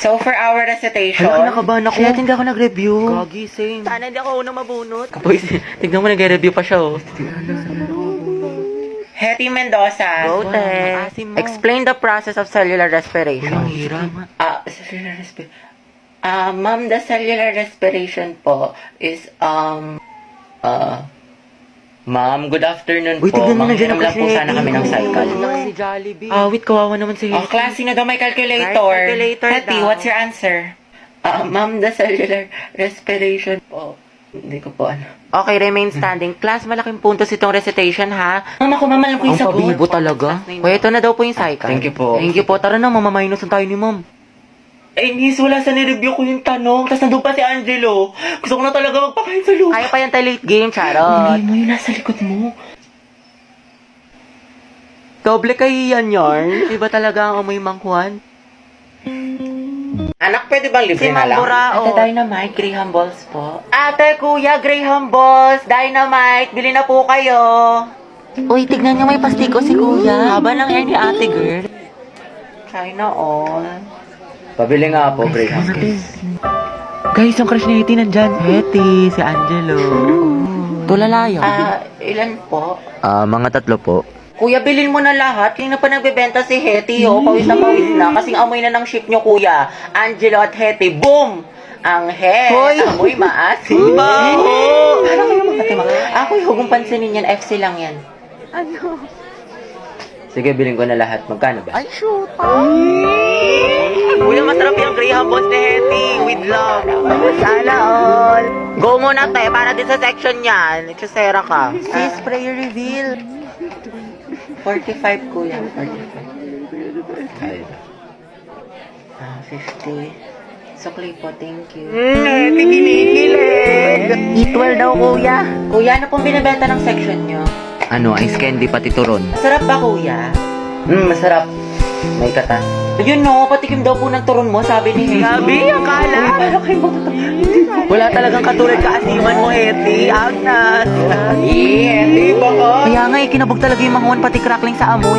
So, for our recitation... Hala, kinakabahan ako. Shit, hindi ako nag-review. Gagi, same. Sana hindi ako unang mabunot. Kapoy, tignan mo, nag-review pa siya, oh. Hetty Mendoza. Go, te. Explain the process of cellular respiration. Ang hirap. Cellular respiration. Ma'am, the cellular respiration po is, Ma'am, good afternoon Uy, po. tignan mo, nandiyan ang Manghiram lang po kasi. sana kami ng cycle. Si Jollibee. Wait, kawawa naman si Oh, class, sino daw may calculator? Calculator Hetty, daw. what's your answer? Ma'am, the cellular respiration po. Hindi ko po ano. Okay, remain standing. Class, malaking puntos itong recitation, ha? Ma'am, ako mamalang ko yung Ang sagot. pabibo talaga. Uy, ito na daw po yung cycle. Thank you po. Thank you po. Tara na, mamaminus na tayo ni ma'am. Eh, miss, wala sa nireview ko yung tanong. Tapos nandun pa si Angelo. Gusto ko na talaga magpakain sa loob. Kaya pa yan tayo late game, charot. Hindi mo yung nasa likod mo. Doble kayo yan, yarn. Iba talaga ang amoy mangkuhan. Anak, pwede bang libre Si na lang? Ma'am Burao. Ate Dynamite, Graham Balls po. Ate, kuya, Graham Balls, Dynamite, bili na po kayo. Uy, tignan niyo, may pastiko si kuya. Haba lang yan ni ate, girl. China all. Pabili nga po, Graham. Guys, yung crush ni Hetty nandyan. Hetty, si Angelo. Tulala yun. Ilan po? Mga 3 po. Kuya, bilhin mo na lahat. Kaya na pa nagbebenta si Hetty, oh. Pawis na. Kasing amoy na ng ship nyo, kuya. Angelo at Hetty, boom! Ang Hoy! amoy maasim. Baho! Parang kayo mga tima. Ako, huwag mong pansinin yan. FC lang yan. Sige, bilhin ko na lahat. Magkano ba? Ay, shoot! Kuya, masarap yung Graham Balls ni Hetty with love. Sana all. Go muna, te, para din sa section yan. Ichusera ka. Sis, prayer reveal. 45, kuya. 45. 50. Sukli po, thank you. Eatwell daw, kuya. Kuya, ano pong binibenta ng section nyo? Ano, ice candy pati turon. Masarap ba, kuya? Masarap. May kata. Ayun no, patikim daw po ng turon mo, sabi ni Hetty. Gabi, akala. Paano kayo Wala talagang katulad kaasiman mo, Hetty. Agnas. Hetty, baka. Kaya nga, kinabog talaga yung manguan pati crackling sa amoy.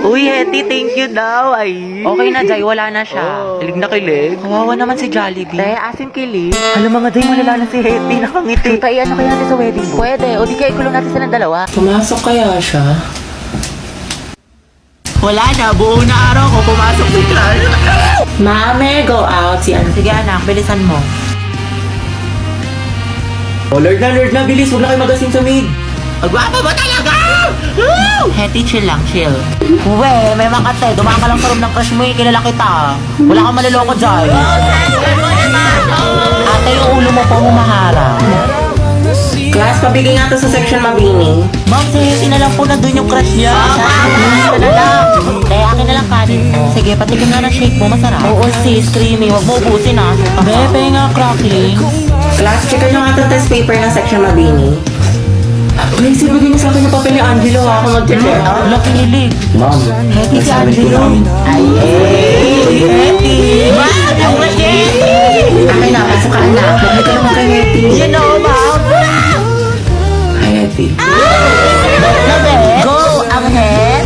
Uy, Hetty, thank you daw. Ay. Okay na, Jai, wala na siya. Kilig na kilig. Kawawa naman si Jollibee. Te, asim kilig. Alam mga Jay, malala na si Hetty. Nakangiti. Kaya ano kaya natin sa wedding mo? Pwede. O di kaya ikulong natin silang dalawa. Pumasok kaya siya? Wala na. Buo na araw ko. Pumasok si Carl. Mame, go out. Sige anak, bilisan mo. Oh, Lord na. Bilis. Huwag na kayo magasin sa maid. Agwapa mo talaga! Woo! Hetty, chill lang, chill. Uwe, may makate. Dumaan ka lang sa room ng crush mo. Kilala kita. Wala kang maliloko dyan. Ate, yung ulo mo po humahara. Class, pabigay nga to sa section mabini. Ma'am, si Hetty na lang po na doon yung crush niya. Ito na lang. Akin na lang kanin mo. Sige, patikim nga ng shake mo. Masarap. Oo, sis, creamy. Huwag mo ubusin ha. Bebe nga crackling. Class, checkan nyo nga ito test paper ng section mabini. Guys, ibigay niyo sa akin yung papel ni Angelo ha. Kung mag-check out. Nakilig. Ma'am, Hetty si Angelo. Ay, Hetty! Ang Hetty! Akin na, pasok ka anak. Bakit ka naman kay Hetty? You know, ma'am. Hi, Hetty. Go, ang head.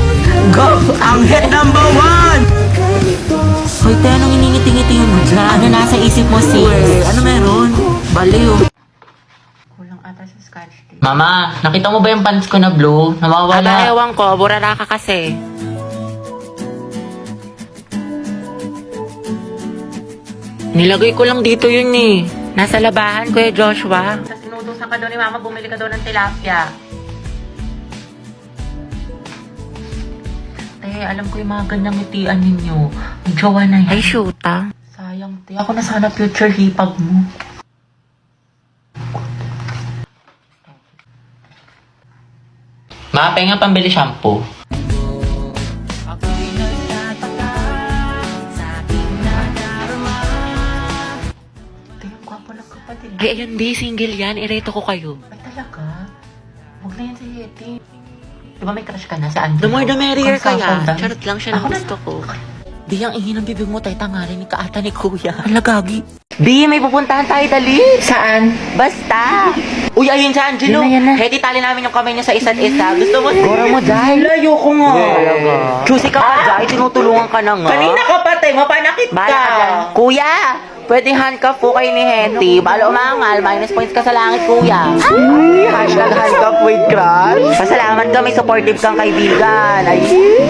Go, ang head number 1. Hoy, te, anong iningiti-ngiti mo dyan? Ano nasa isip mo, sis? Ano meron? Baliw. Kulang ata sa scotch tape. Mama, nakita mo ba yung pants ko na blue? Nawawala. Ewan ko, burara ka kasi. Nilagay ko lang dito yun eh. Nasa labahan, Kuya Joshua. Tapos sinutusan ka daw ni Mama, bumili ka daw ng tilapia. Te, alam ko yung mga ganyang ngitian ninyo. May jowa na yan. Ay, shoot ah. Sayang, te. Ako na sana future hipag mo. Ma, penga pambili shampoo. Te, yung gwapo ng kapatid. Ay, ayun, di. Single yan. Ireto ko kayo. Ay, talaga? Huwag na yan si Hetty. Di ba may crush ka na sa Angelo? The more the merrier kaya. Charot lang siya ng gusto ko. Di ang ihi ng bibig mo, tay tangarin ni kaata ni kuya. Alagagi. Di, may pupuntahan tayo dali. Saan? Basta. Uy, ayun si Angelo. Yan na. Heti, tali namin yung kamay niya sa isa't isa. Gusto mo? Gora mo, Jai. Layo ko nga. Talaga. Choosy ka pa, Jai. Tinutulungan ka na nga. Kanina ka pa, te. Mapanakit ka. Bahala ka dyan. Kuya, pwedeng handcuff po kayo ni Heti. Balo umangal. Minus points ka sa langit, kuya. Hashtag handcuff with crush. Pasalamat ka, may supportive kang kaibigan. Ay,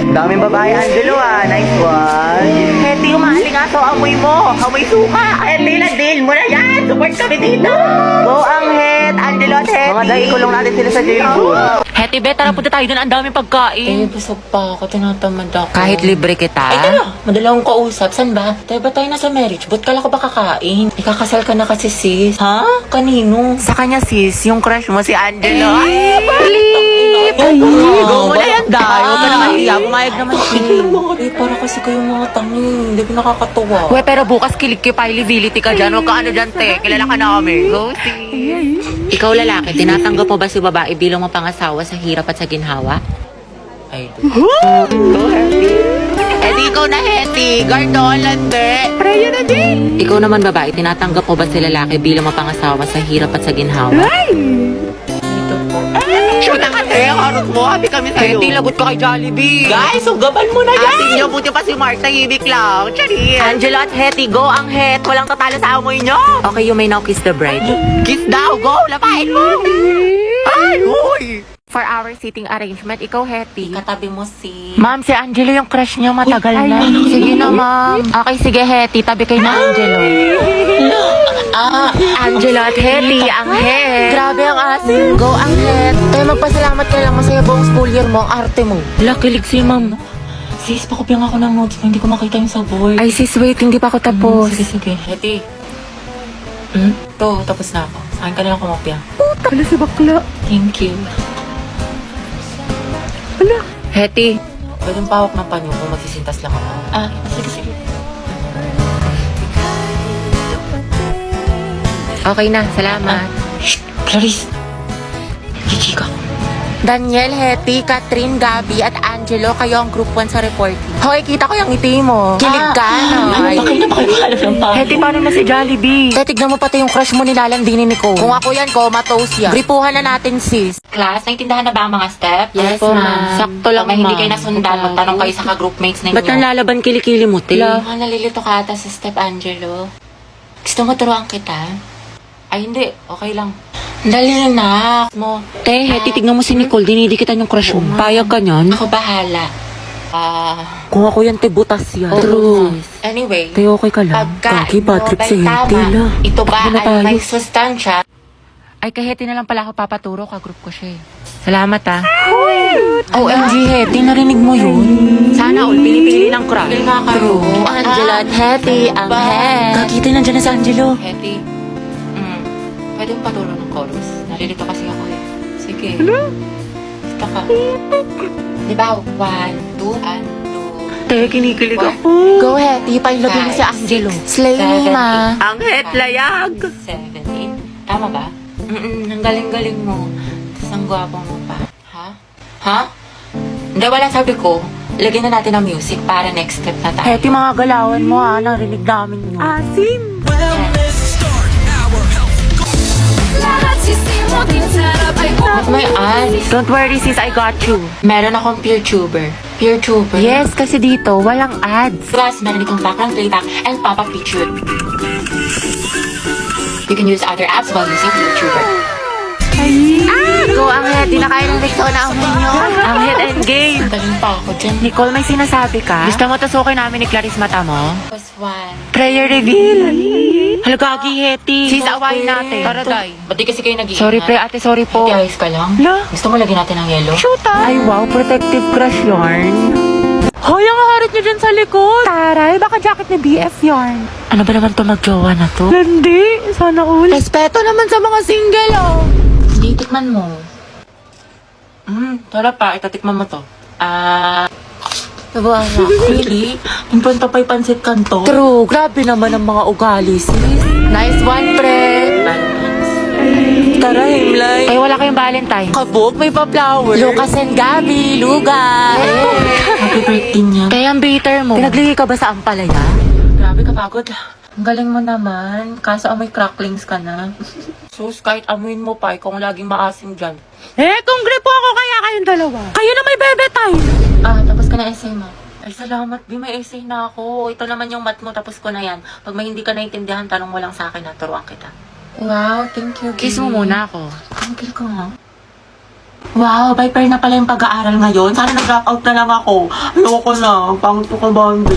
daming babae, Angelo ah. Nice one. Heti, umaaling aso. Amoy mo. Amoy suka. Heti, na-deal mo na yan. Support kami dito. Go ang Het, Angelo at Heti. Mga dahil kulong natin sila sa jailboot. Heti, bet, tara punta tayo dun. Ang daming pagkain. busog pa ako. Tinatamad ako. Kahit libre kita. Ay, tara. Madala akong kausap. San ba? Tayo ba tayo nasa marriage? Ba't kala ko ba kakain? Ikakasal ka na kasi, sis. Ha? Kanino? Sa kanya sis, yung crush mo si Angelo. Flip! Ay, go mo na yan, Day. Huwag ka na mahiya. Pumayag naman siya. Para kasi kayong mga tangi. Hindi ko nakakatuwa. We, pero bukas kilig-kipability ka dyan. Huwag ka ano dyan, te. Kilala ka namin. Go, sis. Ikaw lalaki, tinatanggap mo ba si babae bilang mapangasawa sa hirap at sa ginhawa? Ay, Go, Heti. Edi ikaw na, Heti. Gardolan, be. Preyo na din. Ikaw naman, babae, tinatanggap mo ba si lalaki bilang mapangasawa sa hirap at sa ginhawa? dito po. Shoot na ka, te. Harot mo. Happy kami sa'yo. Heti, lagot ka kay Jollibee. Guys, sugaban mo na yan! Atin niyo, buti pa si Mark, tahimik lang. Charis. Angelo at Heti, go ang Het. Walang tatalo sa amoy niyo. Okay, you may now kiss the bride. Kiss daw, go. Lapain mo. Ay, huy. For our seating arrangement, ikaw, Heti. Katabi mo si... Ma'am, si Angelo yung crush niya matagal na. Sige na, ma'am. Okay, sige, Heti. Tabi kay na Angelo. Angelo at Heti, ang Het. Grabe ang asin. Go ang Het. Kaya magpasalamat ka lang. Masaya buong school year mo. Ang arte mo. Lakilig si ma'am. Sis, pakopya nga ako ng notes mo. Hindi ko makita yung sabor. Ay, sis, wait. Hindi pa ako tapos. Sige, sige. Heti. To, tapos na ako. Sa akin ka na lang kumopya. Kala si bakla. Thank you. Heti. Pwedeng pahawak ng panyo kung magsisintas lang ako. Sige, sige. Okay na, salamat. Shh! Clarice! Chichika. Daniel, Heti, Catherine, Gabi, at Angelo, kayo ang group 1 sa reporting. Hoy, kita ko yung ngiti mo. Kilig ka, no? Bakit na pakipaalap ng panyo? Heti, paano na si Jollibee? Tignan mo pati yung crush mo nilalandinin ni Nicole. Kung ako yan, comatose yan. Gripuhan na natin, sis. Class, naintindahan na ba ang mga step? Yes, Opo, ma'am. Sakto lang, Pag may hindi ma'am. kayo nasundan, magtanong kayo sa ka-groupmates ninyo. Ba't nalalaban kilikili mo, te? Nalilito ka ata sa step, Angelo. Gusto mo turuan kita? Ay, hindi. Okay lang. Dali na. Mo. Te, Heti, tignan mo si Nicole. Dinidikitan yung crush mo. Payag ka niyan? Ako bahala. Kung ako yan, te, butas yan. Oo, True. Anyway, Te, okay ka lang. pagkain Kaki, mo bad trip ba'y si Heti, tama? la. Ito ba Takbo na ay tayo. may sustansya? Ay, kay Heti na lang pala ako papaturo. Ka-group ko siya eh. Salamat, ah. OMG, Heti, narinig mo yun? Sana all, pinipili ng crush. Pili nga kayo. Angelo at Heti, ang ba? Het. Kakita nandiyan na si Angelo. Heti, pwede yung paturo ng chorus. Nalilito kasi ako eh. Sige. Gusto ka. Di ba? 1, 2, and 2. Te, kinikilig ako. Go, Heti, pailagay mo si Angelo. Slay me, ma. Ang Het, layag. 17. Tama ba? Ang galing-galing mo. Tapos ang gwapo mo pa. Ha? Ha? Hindi, wala sabi ko. Lagyan na natin ang music para next step na tayo. Heti, mga galawan mo ha, narinig namin yun. Asim. Ba't may ads? Don't worry sis, I got you. Meron akong PeerTuber. PeerTuber? Yes, kasi dito, walang ads. Plus, meron ditong background playback and pop-up feature. You can use other apps while using PeerTuber. Go ang Het, di na kaya ng leksyon na amoy nyo. Ang Het Endgame. Galing pa ako dyan. Nicole, may sinasabi ka? Gusto mo tusukin namin ni Clarice mata mo? Plus 1. Prayer reveal. Halagagi, Heti. Sis, awayin natin. Tara, Day. Ba't di kasi kayo nag-iingat? Sorry, pre, ate, sorry po. Heti, ayos ka lang? La. Gusto mo lagyan natin ng yellow? Shoot Ay, wow, protective crush yarn. Hoy, ang harit niyo dyan sa likod. Taray, baka jacket ni BF yarn. Ano ba naman to magjowa na to? Hindi, sana all. Respeto naman sa mga single, oh. Hindi, tikman mo. Tara pa, itatikman mo to. Nabawa na. Really? Impanta pa'y pansit kanto? True, grabe naman ang mga ugali, sis. Nice one, pre. Tara, Himlay. Ay, wala kayong Valentine. Kabog, may pa-flower. Lucas and Gabi, Luga. Happy birthday niya. Kaya ang bitter mo. Pinagligi ka ba sa ampalaya? Grabe kapagod. Ang galing mo naman. Kaso amoy cracklings ka na. Sus, kahit amuin mo pa, ikaw ang laging maasim dyan. Kung gripo ako kaya kayong dalawa. Kayo na may bebe tayo. Tapos ka na essay mo. Ay, salamat, Bi. May essay na ako. Ito naman yung math mo, tapos ko na yan. Pag may hindi ka naintindihan, tanong mo lang sa akin, turuan kita. Wow, thank you, Bi. Kiss mo muna ako. Tangkil ko nga. Wow, by pair na pala yung pag-aaral ngayon. Sana nag-drop out na lang ako. Ayoko na. Pangit ko ka, Bambi.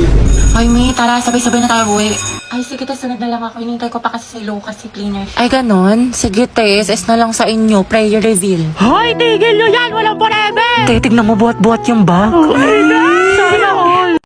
Hoy, Mi, tara, sabay-sabay na tayo buwi. Ay, sige, sunod na lang ako. Hinintay ko pa kasi si Lucas, si cleaner. Ay, ganon? Sige, SS na lang sa inyo. Prayer reveal. Hoy, tigil nyo yan! Walang forever! Tignan mo, buhat-buhat yung bag. Ay,